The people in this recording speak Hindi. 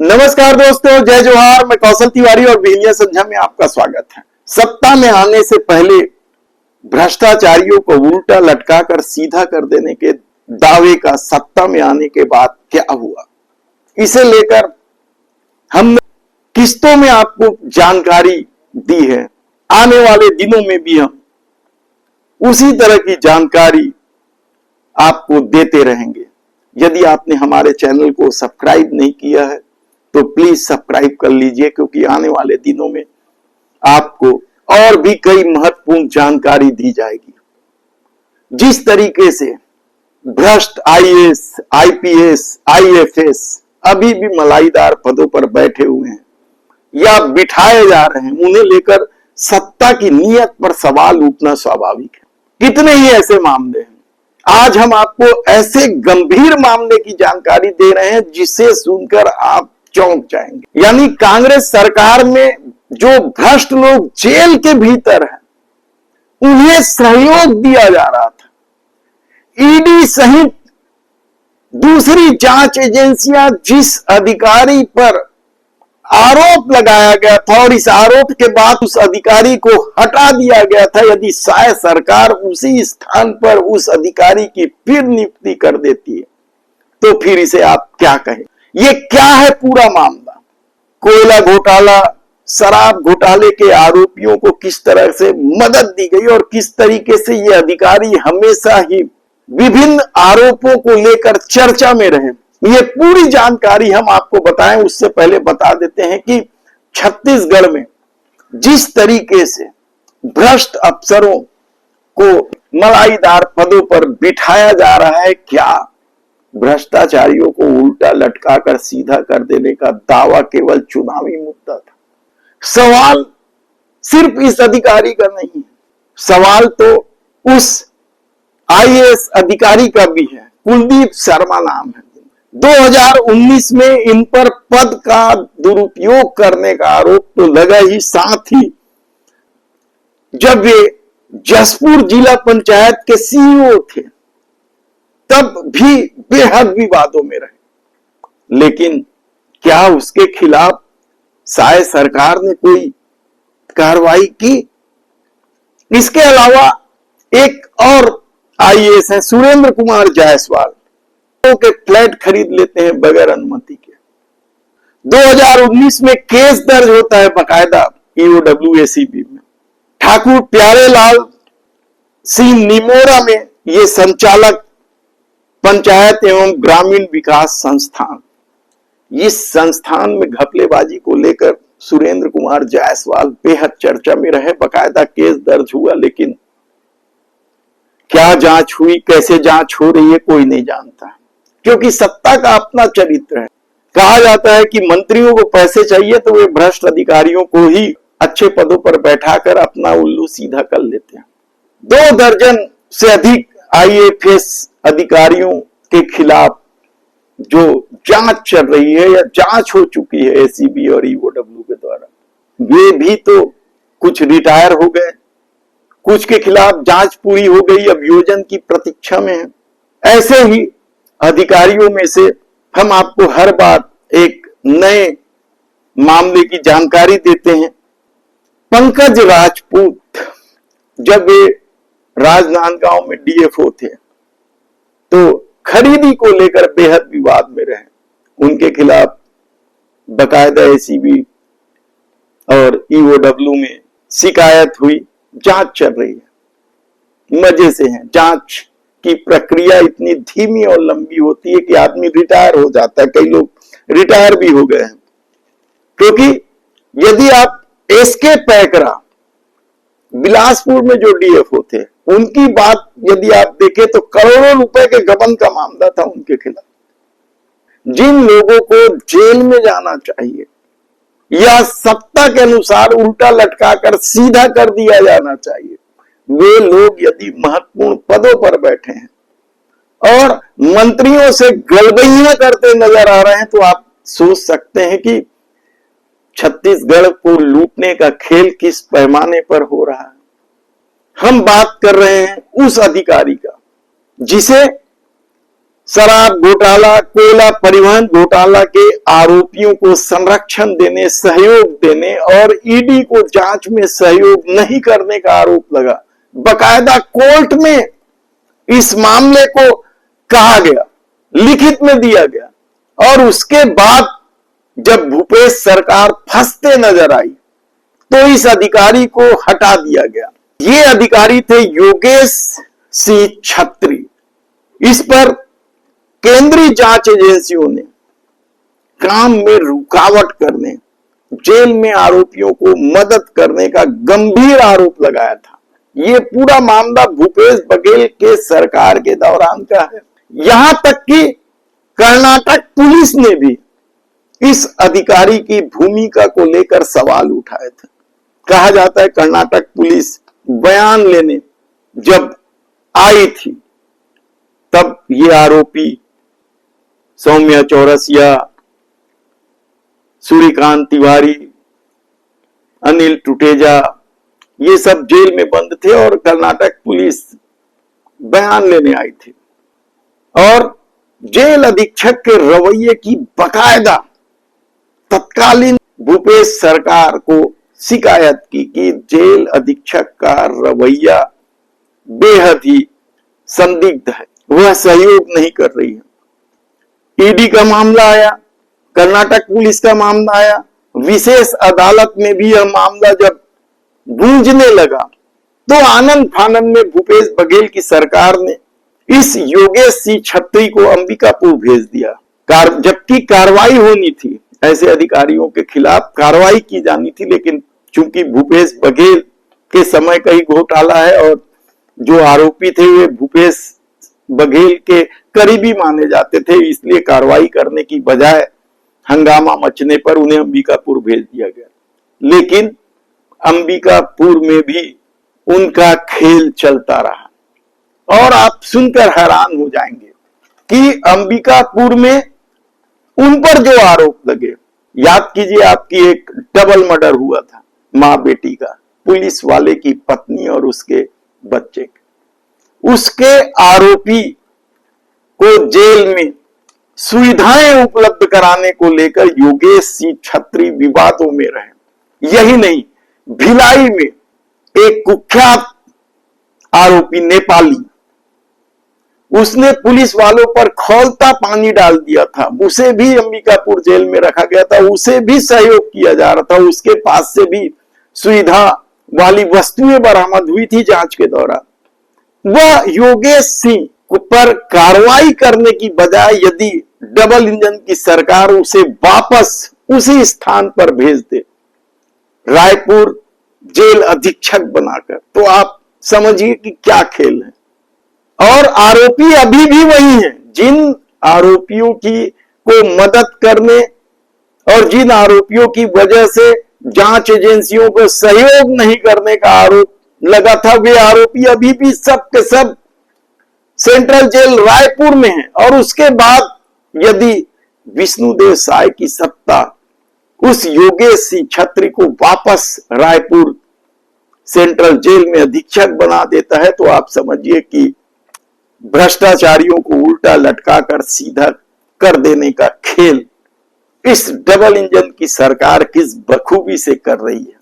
नमस्कार दोस्तों, जय जोहार। मैं कौशल तिवारी और बिहनिया संध्या में आपका स्वागत है। सत्ता में आने से पहले भ्रष्टाचारियों को उल्टा लटकाकर सीधा कर देने के दावे का सत्ता में आने के बाद क्या हुआ, इसे लेकर हमने किस्तों में आपको जानकारी दी है। आने वाले दिनों में भी हम उसी तरह की जानकारी आपको देते रहेंगे। यदि आपने हमारे चैनल को सब्सक्राइब नहीं किया है तो प्लीज सब्सक्राइब कर लीजिए, क्योंकि आने वाले दिनों में आपको और भी कई महत्वपूर्ण जानकारी दी जाएगी। जिस तरीके से भ्रष्ट आईएएस, आईपीएस, आईएफएस अभी भी मलाईदार पदों पर बैठे हुए हैं या बिठाए जा रहे हैं, उन्हें लेकर सत्ता की नीयत पर सवाल उठना स्वाभाविक है। कितने ही ऐसे मामले हैं। आज हम आपको ऐसे गंभीर मामले की जानकारी दे रहे हैं जिसे सुनकर आप चौंक जाएंगे। यानी कांग्रेस सरकार में जो भ्रष्ट लोग जेल के भीतर हैं, उन्हें सहयोग दिया जा रहा था। ईडी सहित दूसरी जांच एजेंसियां जिस अधिकारी पर आरोप लगाया गया था और इस आरोप के बाद उस अधिकारी को हटा दिया गया था, यदि शायद सरकार उसी स्थान पर उस अधिकारी की फिर नियुक्ति कर देती है तो फिर इसे आप क्या कहें। ये क्या है पूरा मामला? कोयला घोटाला, शराब घोटाले के आरोपियों को किस तरह से मदद दी गई और किस तरीके से ये अधिकारी हमेशा ही विभिन्न आरोपों को लेकर चर्चा में रहे, ये पूरी जानकारी हम आपको बताएं। उससे पहले बता देते हैं कि छत्तीसगढ़ में जिस तरीके से भ्रष्ट अफसरों को मलाईदार पदों पर बिठाया जा रहा है, क्या भ्रष्टाचारियों को उल्टा लटकाकर सीधा कर देने का दावा केवल चुनावी मुद्दा था? सवाल सिर्फ इस अधिकारी का नहीं है, सवाल तो उस आईएएस अधिकारी का भी है। कुलदीप शर्मा नाम है। 2019 में इन पर पद का दुरुपयोग करने का आरोप तो लगा ही, साथ ही जब वे जसपुर जिला पंचायत के सीईओ थे तब भी बेहद विवादों में रहे। लेकिन क्या उसके खिलाफ शायद सरकार ने कोई कार्रवाई की? इसके अलावा एक और आईएएस है सुरेंद्र कुमार जायसवाल, के फ्लैट खरीद लेते हैं बगैर अनुमति के। 2019 में केस दर्ज होता है बकायदा ईओडब्ल्यू एसीबी में। ठाकुर प्यारेलाल सिंह निमोरा में ये संचालक पंचायत एवं ग्रामीण विकास संस्थान, इस संस्थान में घपलेबाजी को लेकर सुरेंद्र कुमार जायसवाल बेहद चर्चा में रहे। बकायदा केस दर्ज हुआ, लेकिन क्या जांच हुई, कैसे जांच हो रही है, कोई नहीं जानता, क्योंकि सत्ता का अपना चरित्र है। कहा जाता है कि मंत्रियों को पैसे चाहिए तो वे भ्रष्ट अधिकारियों को ही अच्छे पदों पर बैठाकर अपना उल्लू सीधा कर लेते हैं। 2 दर्जन से अधिक आईएफएस अधिकारियों के खिलाफ जो जांच चल रही है या जांच हो चुकी है एसीबी और ईओडब्ल्यू के द्वारा, वे भी तो कुछ रिटायर हो गए, कुछ के खिलाफ जांच पूरी हो गई, अब योजन की प्रतीक्षा में है। ऐसे ही अधिकारियों में से हम आपको हर बार एक नए मामले की जानकारी देते हैं। पंकज राजपूत जब वे राजनांदगांव में डीएफओ थे तो खरीदी को लेकर बेहद विवाद में रहे। उनके खिलाफ बकायदा एसीबी और ईओडब्ल्यू में शिकायत हुई, जांच चल रही है। मजे से है, जांच की प्रक्रिया इतनी धीमी और लंबी होती है कि आदमी रिटायर हो जाता है। कई लोग रिटायर भी हो गए हैं, क्योंकि यदि आप एसके पैकरा बिलासपुर में जो डीएफओ थे, उनकी बात यदि आप देखें तो करोड़ों रुपए के गबन का मामला था उनके खिलाफ। जिन लोगों को जेल में जाना चाहिए या सत्ता के अनुसार उल्टा लटकाकर सीधा कर दिया जाना चाहिए, वे लोग यदि महत्वपूर्ण पदों पर बैठे हैं और मंत्रियों से गड़बड़ियां करते नजर आ रहे हैं, तो आप सोच सकते हैं कि छत्तीसगढ़ को लूटने का खेल किस पैमाने पर हो रहा है। हम बात कर रहे हैं उस अधिकारी का जिसे शराब घोटाला, कोयला परिवहन घोटाला के आरोपियों को संरक्षण देने, सहयोग देने और ईडी को जांच में सहयोग नहीं करने का आरोप लगा। बकायदा कोर्ट में इस मामले को कहा गया, लिखित में दिया गया, और उसके बाद जब भूपेश सरकार फंसते नजर आई तो इस अधिकारी को हटा दिया गया। ये अधिकारी थे योगेश सिंह छत्री। इस पर केंद्रीय जांच एजेंसियों ने काम में रुकावट करने, जेल में आरोपियों को मदद करने का गंभीर आरोप लगाया था। ये पूरा मामला भूपेश बघेल के सरकार के दौरान का है। यहां तक कि कर्नाटक पुलिस ने भी इस अधिकारी की भूमिका को लेकर सवाल उठाए थे। कहा जाता है कर्नाटक पुलिस बयान लेने जब आई थी तब ये आरोपी सौम्या चौरसिया, सूर्यकांत तिवारी, अनिल टुटेजा, ये सब जेल में बंद थे और कर्नाटक पुलिस बयान लेने आई थी और जेल अधीक्षक के रवैये की बकायदा तत्कालीन भूपेश सरकार को शिकायत की कि जेल अधीक्षक का रवैया बेहद ही संदिग्ध है, वह सहयोग नहीं कर रही है। ईडी का मामला आया, कर्नाटक पुलिस का मामला आया, विशेष अदालत में भी यह मामला जब गूंजने लगा तो आनंद फानंद में भूपेश बघेल की सरकार ने इस योगेश सिंह छत्री को अंबिकापुर भेज दिया। जबकि कार्रवाई होनी थी, ऐसे अधिकारियों के खिलाफ कार्रवाई की जानी थी, लेकिन चूंकि भूपेश बघेल के समय का ही घोटाला है और जो आरोपी थे वे भूपेश बघेल के करीबी माने जाते थे, इसलिए कार्रवाई करने की बजाय हंगामा मचने पर उन्हें अंबिकापुर भेज दिया गया। लेकिन अंबिकापुर में भी उनका खेल चलता रहा और आप सुनकर हैरान हो जाएंगे कि अंबिकापुर में उन पर जो आरोप लगे, याद कीजिए आपकी एक डबल मर्डर हुआ था मां बेटी का, पुलिस वाले की पत्नी और उसके बच्चे के, उसके आरोपी को जेल में सुविधाएं उपलब्ध कराने को लेकर योगेश सिंह छत्री विवादों में रहे। यही नहीं, भिलाई में एक कुख्यात आरोपी नेपाली, उसने पुलिस वालों पर खौलता पानी डाल दिया था, उसे भी अंबिकापुर जेल में रखा गया था, उसे भी सहयोग किया जा रहा था, उसके पास से भी सुविधा वाली वस्तुएं बरामद हुई थी जांच के दौरान। वह योगेश सिंह पर कार्रवाई करने की बजाय यदि डबल इंजन की सरकार उसे वापस उसी स्थान पर भेज दे, रायपुर जेल अधीक्षक बनाकर, तो आप समझिए कि क्या खेल है। और आरोपी अभी भी वही हैं, जिन आरोपियों की को मदद करने और जिन आरोपियों की वजह से जांच एजेंसियों को सहयोग नहीं करने का आरोप लगा था, वे आरोपी अभी भी सब के सब सेंट्रल जेल रायपुर में हैं। और उसके बाद यदि विष्णुदेव साय की सत्ता उस योगेश सिंह छत्री को वापस रायपुर सेंट्रल जेल में अधीक्षक बना देता है, तो आप समझिए कि भ्रष्टाचारियों को उल्टा लटकाकर सीधा कर देने का खेल इस डबल इंजन की सरकार किस बखूबी से कर रही है।